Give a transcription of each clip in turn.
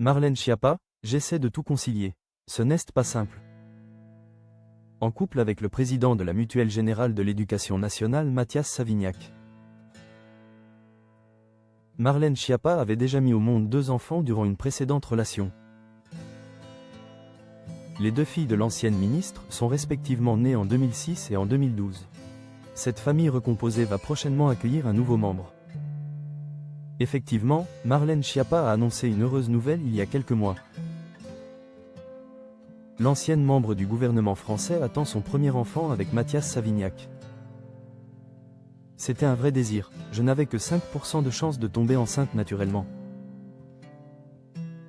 Marlène Schiappa, j'essaie de tout concilier. Ce n'est pas simple. En couple avec le président de la Mutuelle Générale de l'Éducation nationale Mathias Savignac. Marlène Schiappa avait déjà mis au monde 2 enfants durant une précédente relation. Les 2 filles de l'ancienne ministre sont respectivement nées en 2006 et en 2012. Cette famille recomposée va prochainement accueillir un nouveau membre. Effectivement, Marlène Schiappa a annoncé une heureuse nouvelle il y a quelques mois. L'ancienne membre du gouvernement français attend son premier enfant avec Mathias Savignac. C'était un vrai désir, je n'avais que 5% de chance de tomber enceinte naturellement.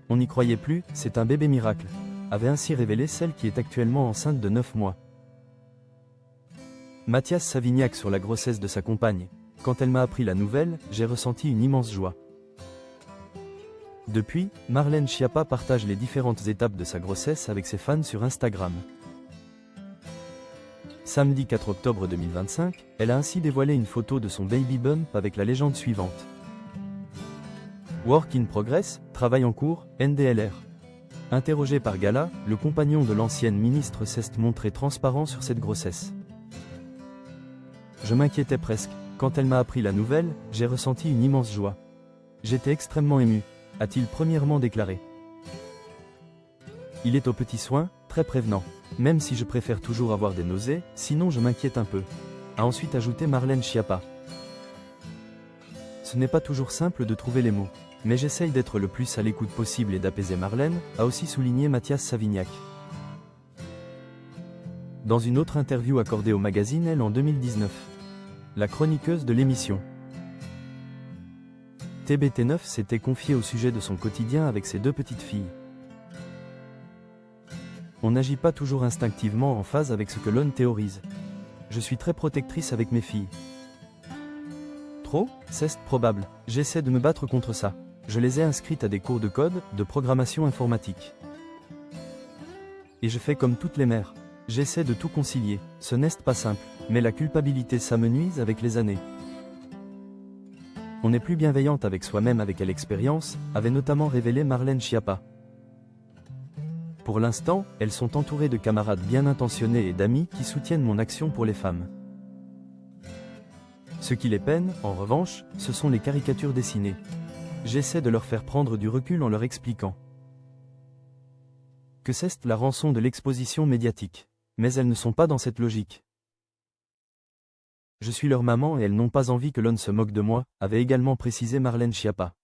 On n'y croyait plus, c'est un bébé miracle, avait ainsi révélé celle qui est actuellement enceinte de 9 mois. Mathias Savignac sur la grossesse de sa compagne. Quand elle m'a appris la nouvelle, j'ai ressenti une immense joie. Depuis, Marlène Schiappa partage les différentes étapes de sa grossesse avec ses fans sur Instagram. Samedi 4 octobre 2025, elle a ainsi dévoilé une photo de son baby bump avec la légende suivante. Work in progress, travail en cours, NDLR. Interrogé par Gala, le compagnon de l'ancienne ministre s'est montré transparent sur cette grossesse. Je m'inquiétais presque. Quand elle m'a appris la nouvelle, j'ai ressenti une immense joie. J'étais extrêmement ému, a-t-il premièrement déclaré. Il est aux petits soins, très prévenant. Même si je préfère toujours avoir des nausées, sinon je m'inquiète un peu. A ensuite ajouté Marlène Schiappa. Ce n'est pas toujours simple de trouver les mots. Mais j'essaye d'être le plus à l'écoute possible et d'apaiser Marlène, a aussi souligné Mathias Savignac. Dans une autre interview accordée au magazine Elle en 2019. La chroniqueuse de l'émission TBT9 s'était confiée au sujet de son quotidien avec ses 2 petites filles. On n'agit pas toujours instinctivement en phase avec ce que l'on théorise. Je suis très protectrice avec mes filles. Trop, c'est probable, j'essaie de me battre contre ça. Je les ai inscrites à des cours de code, de programmation informatique. Et je fais comme toutes les mères. J'essaie de tout concilier, ce n'est pas simple, mais la culpabilité s'amenuise avec les années. On est plus bienveillante avec soi-même avec l'expérience, avait notamment révélé Marlène Schiappa. Pour l'instant, elles sont entourées de camarades bien intentionnés et d'amis qui soutiennent mon action pour les femmes. Ce qui les peine, en revanche, ce sont les caricatures dessinées. J'essaie de leur faire prendre du recul en leur expliquant que c'est la rançon de l'exposition médiatique. Mais elles ne sont pas dans cette logique. Je suis leur maman et elles n'ont pas envie que l'on se moque de moi, avait également précisé Marlène Schiappa.